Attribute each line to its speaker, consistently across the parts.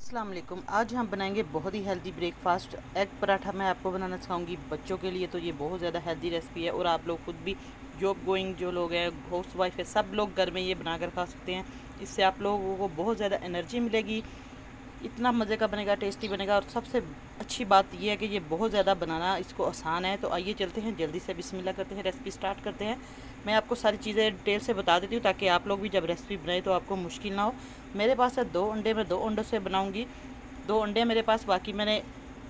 Speaker 1: अस्सलाम वालेकुम। आज हम बनाएंगे बहुत ही हेल्दी ब्रेकफास्ट एग पराठा। मैं आपको बनाना सिखाऊंगी बच्चों के लिए, तो ये बहुत ज़्यादा हेल्दी रेसिपी है और आप लोग खुद भी जॉब गोइंग जो लोग हैं, हाउस वाइफ है, सब लोग घर में ये बनाकर खा सकते हैं। इससे आप लोगों को बहुत ज़्यादा एनर्जी मिलेगी, इतना मज़े का बनेगा, टेस्टी बनेगा। और सबसे अच्छी बात यह है कि ये बहुत ज़्यादा बनाना इसको आसान है। तो आइए चलते हैं, जल्दी से बिस्मिल्लाह करते हैं, रेसिपी स्टार्ट करते हैं। मैं आपको सारी चीज़ें डिटेल से बता देती हूँ ताकि आप लोग भी जब रेसिपी बनाए तो आपको मुश्किल ना हो। मेरे पास है 2 अंडे, मैं 2 अंडों से बनाऊँगी। 2 अंडे मेरे पास, बाकी मैंने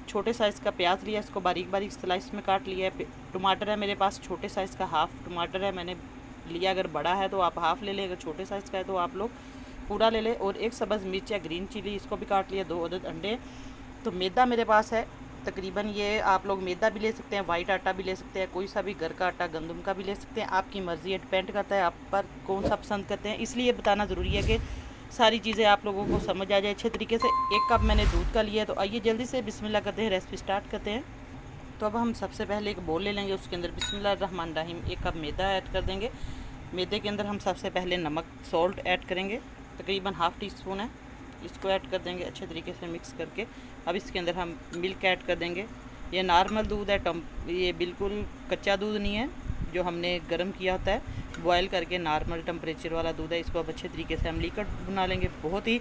Speaker 1: छोटे साइज़ का प्याज लिया, इसको बारीक बारीक स्लाइस में काट लिया है। टमाटर है मेरे पास छोटे साइज़ का, हाफ़ टमाटर है मैंने लिया। अगर बड़ा है तो आप हाफ़ ले लें, अगर छोटे साइज़ का है तो आप लोग पूरा ले लें। और 1 सब्ज़ मिर्च या ग्रीन चिली, इसको भी काट लिया। 2 अदद अंडे। तो मैदा मेरे पास है तकरीबन, ये आप लोग मैदा भी ले सकते हैं, वाइट आटा भी ले सकते हैं, कोई सा भी घर का आटा गंदम का भी ले सकते हैं, आपकी मर्ज़ी है, डिपेंड करता है आप पर कौन सा पसंद करते हैं। इसलिए बताना ज़रूरी है कि सारी चीज़ें आप लोगों को समझ आ जाए अच्छे तरीके से। 1 कप मैंने दूध का लिया है। तो आइए जल्दी से बिस्मिल्लाह करते हैं, रेसिपी स्टार्ट करते हैं। तो अब हम सबसे पहले एक बोल ले लेंगे, उसके अंदर बिस्मिल्लाहिर्रहमानिर्रहीम 1 कप मैदा ऐड कर देंगे। मैदे के अंदर हम सबसे पहले नमक, सॉल्ट ऐड करेंगे, तकरीबन हाफ़ टी स्पून है, इसको ऐड कर देंगे अच्छे तरीके से मिक्स करके। अब इसके अंदर हम मिल्क ऐड कर देंगे। ये नॉर्मल दूध है, ये बिल्कुल कच्चा दूध नहीं है जो हमने गर्म किया होता है, बॉयल करके नॉर्मल टेम्परेचर वाला दूध है। इसको अब अच्छे तरीके से हम लिक्विड बना लेंगे। बहुत ही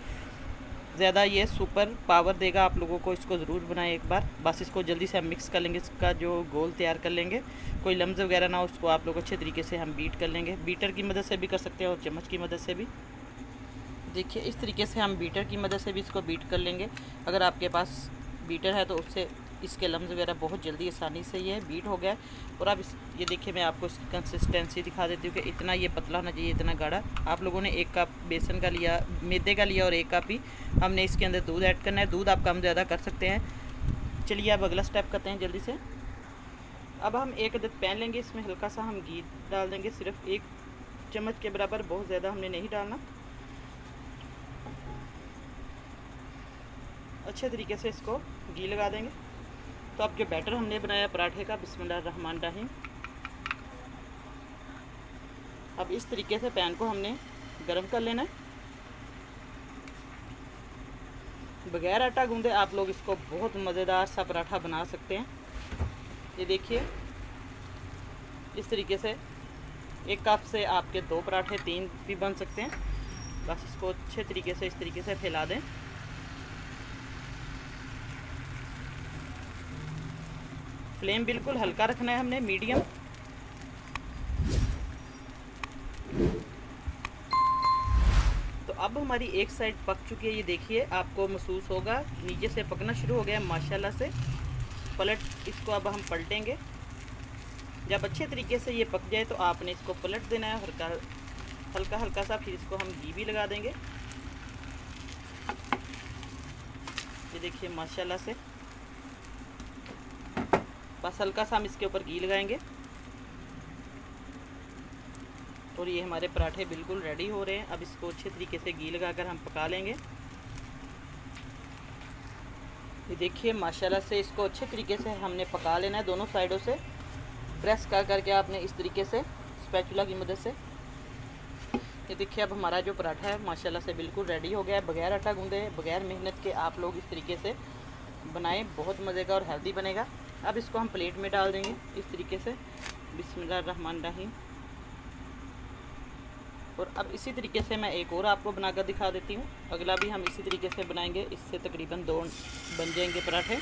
Speaker 1: ज़्यादा ये सुपर पावर देगा आप लोगों को, इसको ज़रूर बनाएं एक बार। बस इसको जल्दी से हम मिक्स कर लेंगे, इसका जो घोल तैयार कर लेंगे, कोई लम्स वगैरह ना हो, उसको आप लोग अच्छे तरीके से हम बीट कर लेंगे। बीटर की मदद से भी कर सकते हैं और चम्मच की मदद से भी। देखिए इस तरीके से हम बीटर की मदद से भी इसको बीट कर लेंगे। अगर आपके पास बीटर है तो उससे इसके लम्स वगैरह बहुत जल्दी आसानी से ये बीट हो गया। और अब ये देखिए, मैं आपको इसकी कंसिस्टेंसी दिखा देती हूँ कि इतना ये पतला होना चाहिए, इतना गाढ़ा। आप लोगों ने 1 कप बेसन का लिया, मैदे का लिया, और 1 कप ही हमने इसके अंदर दूध ऐड करना है। दूध आप कम ज़्यादा कर सकते हैं। चलिए अब अगला स्टेप करते हैं जल्दी से। अब हम 1 अदद पैन लेंगे, इसमें हल्का सा हम घी डाल देंगे, सिर्फ 1 चम्मच के बराबर, बहुत ज़्यादा हमने नहीं डालना। अच्छे तरीके से इसको घी लगा देंगे। तो अब जो बैटर हमने बनाया पराठे का, बिस्मिल्लाहिर्रहमानिर्रहीम, अब इस तरीके से पैन को हमने गरम कर लेना है। बगैर आटा गूंदे आप लोग इसको बहुत मज़ेदार सा पराठा बना सकते हैं। ये देखिए इस तरीके से 1 कप से आपके 2 पराठे, 3 भी बन सकते हैं। बस इसको अच्छे तरीके से इस तरीके से फैला दें। फ्लेम बिल्कुल हल्का रखना है हमने, मीडियम। तो अब हमारी एक साइड पक चुकी है, ये देखिए, आपको महसूस होगा नीचे से पकना शुरू हो गया है माशाल्लाह से। इसको अब हम पलटेंगे। जब अच्छे तरीके से ये पक जाए तो आपने इसको पलट देना है हल्का हल्का सा। फिर इसको हम घी भी लगा देंगे। ये देखिए माशाल्लाह से, बस हल्का सा हम इसके ऊपर घी लगाएंगे और ये हमारे पराठे बिल्कुल रेडी हो रहे हैं। अब इसको अच्छे तरीके से घी लगाकर हम पका लेंगे। ये देखिए माशाल्लाह से, इसको अच्छे तरीके से हमने पका लेना है, दोनों साइडों से प्रेस कर करके आपने इस तरीके से स्पैचुला की मदद से। ये देखिए अब हमारा जो पराठा है माशाल्लाह से बिल्कुल रेडी हो गया है। बगैर आटा गूंदे, बगैर मेहनत के आप लोग इस तरीके से बनाएं, बहुत मज़े का और हेल्दी बनेगा। अब इसको हम प्लेट में डाल देंगे इस तरीके से, बिस्मिल्लाहिर्रहमानिर्रहीम। और अब इसी तरीके से मैं एक और आपको बनाकर दिखा देती हूँ। अगला भी हम इसी तरीके से बनाएंगे, इससे तकरीबन 2 बन जाएंगे पराठे।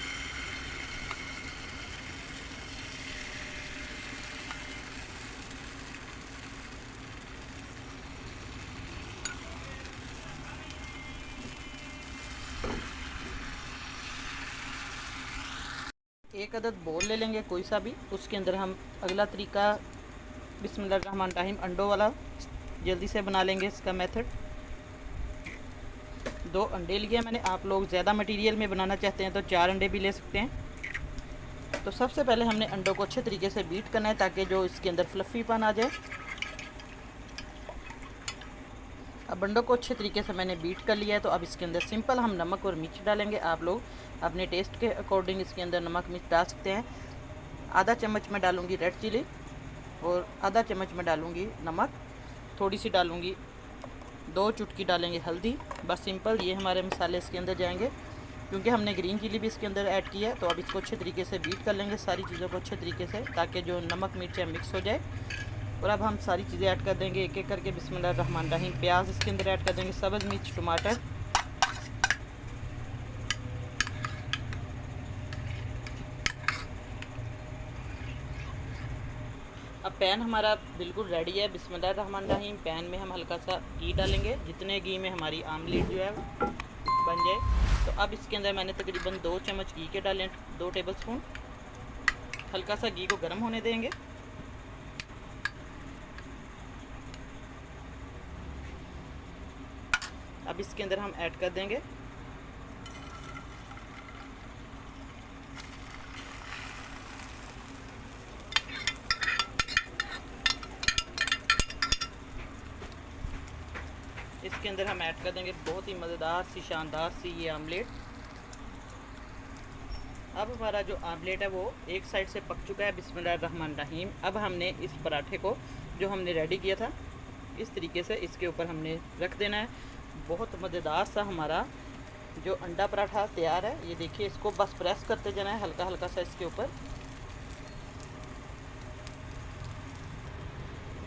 Speaker 1: एक अदद बोल ले लेंगे कोई सा भी, उसके अंदर हम अगला तरीका बिस्मिल्लाहिर्रहमानिर्रहीम अंडों वाला जल्दी से बना लेंगे। इसका मेथड, 2 अंडे लिए मैंने। आप लोग ज़्यादा मटेरियल में बनाना चाहते हैं तो 4 अंडे भी ले सकते हैं। तो सबसे पहले हमने अंडों को अच्छे तरीके से बीट करना है ताकि जो इसके अंदर फ्लफ़ीपन आ जाए। अब अंडों को अच्छे तरीके से मैंने बीट कर लिया है। तो अब इसके अंदर सिंपल हम नमक और मिर्च डालेंगे। आप लोग अपने टेस्ट के अकॉर्डिंग इसके अंदर नमक मिर्च डाल सकते हैं। आधा चम्मच मैं डालूँगी रेड चिली और आधा चम्मच मैं डालूँगी नमक, थोड़ी सी डालूँगी 2 चुटकी डालेंगे हल्दी, बस सिंपल। ये हमारे मसाले इसके अंदर जाएंगे क्योंकि हमने ग्रीन चिली भी इसके अंदर ऐड किया है। तो अब इसको अच्छे तरीके से बीट कर लेंगे, सारी चीज़ों को अच्छे तरीके से, ताकि जो नमक मिर्च है मिक्स हो जाए। और अब हम सारी चीज़ें ऐड कर देंगे एक एक करके। बिस्मिल्लाहिर्रहमानिर्रहीम। प्याज इसके अंदर ऐड कर देंगे, सब्ज़ मिर्च, टमाटर। अब पैन हमारा बिल्कुल रेडी है। बिस्मिल्लाहिर्रहमानिर्रहीम। पैन में हम हल्का सा घी डालेंगे, जितने घी में हमारी आमलेट जो है बन जाए। तो अब इसके अंदर मैंने तकरीबन 2 चम्मच घी के डालें, 2 टेबल स्पून। हल्का सा घी को गर्म होने देंगे। अब इसके अंदर हम ऐड कर देंगे बहुत ही मज़ेदार सी, शानदार सी ये आमलेट। अब हमारा जो आमलेट है वो एक साइड से पक चुका है। बिस्मिल्लाहिर्रहमानिर्रहीम। अब हमने इस पराठे को जो हमने रेडी किया था इस तरीके से इसके ऊपर हमने रख देना है। बहुत मज़ेदार सा हमारा जो अंडा पराठा तैयार है। ये देखिए, इसको बस प्रेस करते जाना है हल्का हल्का सा इसके ऊपर।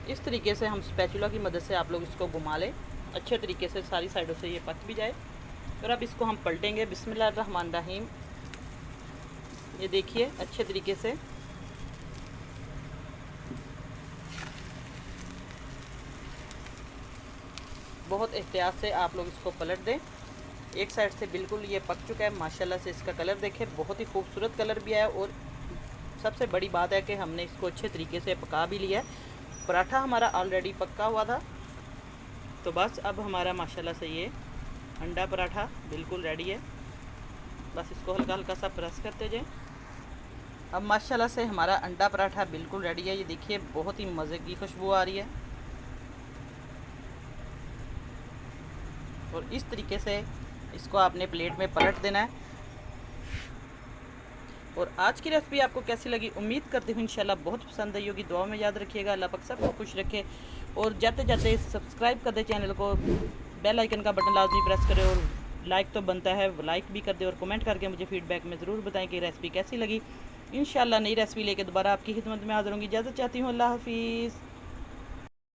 Speaker 1: इस तरीके से हम स्पैचुला की मदद से आप लोग इसको घुमा लें, अच्छे तरीके से सारी साइडों से ये पक भी जाए। और अब इसको हम पलटेंगे। बिस्मिल्लाहिर्रहमानिर्रहीम। ये देखिए अच्छे तरीके से बहुत एहतियात से आप लोग इसको पलट दें। एक साइड से बिल्कुल ये पक चुका है। माशाल्लाह से इसका कलर देखें, बहुत ही खूबसूरत कलर भी आया। और सबसे बड़ी बात है कि हमने इसको अच्छे तरीके से पका भी लिया है। पराठा हमारा ऑलरेडी पक्का हुआ था। तो बस अब हमारा माशाल्लाह से ये अंडा पराठा बिल्कुल रेडी है। बस इसको हल्का हल्का सा प्रेस करते जाएं। अब माशाल्लाह से हमारा अंडा पराठा बिल्कुल रेडी है। ये देखिए, बहुत ही मज़े की खुशबू आ रही है। और इस तरीके से इसको आपने प्लेट में पलट देना है। और आज की रेसिपी आपको कैसी लगी, उम्मीद करती हूँ इंशाल्लाह बहुत पसंद आई होगी। दुआ में याद रखिएगा। अल्लाह पाक सबको खुश रखे। और जाते जाते सब्सक्राइब कर दे चैनल को, बेल आइकन का बटन लाजमी प्रेस करें। और लाइक तो बनता है, लाइक भी कर दे। और कमेंट करके मुझे फीडबैक में ज़रूर बताएं कि रेसिपी कैसी लगी। इंशाल्लाह नई रेसिपी लेके दोबारा आपकी खिदमत में हाज़िर होंगी। इजाज़त चाहती हूँ। अल्लाह हाफिज़।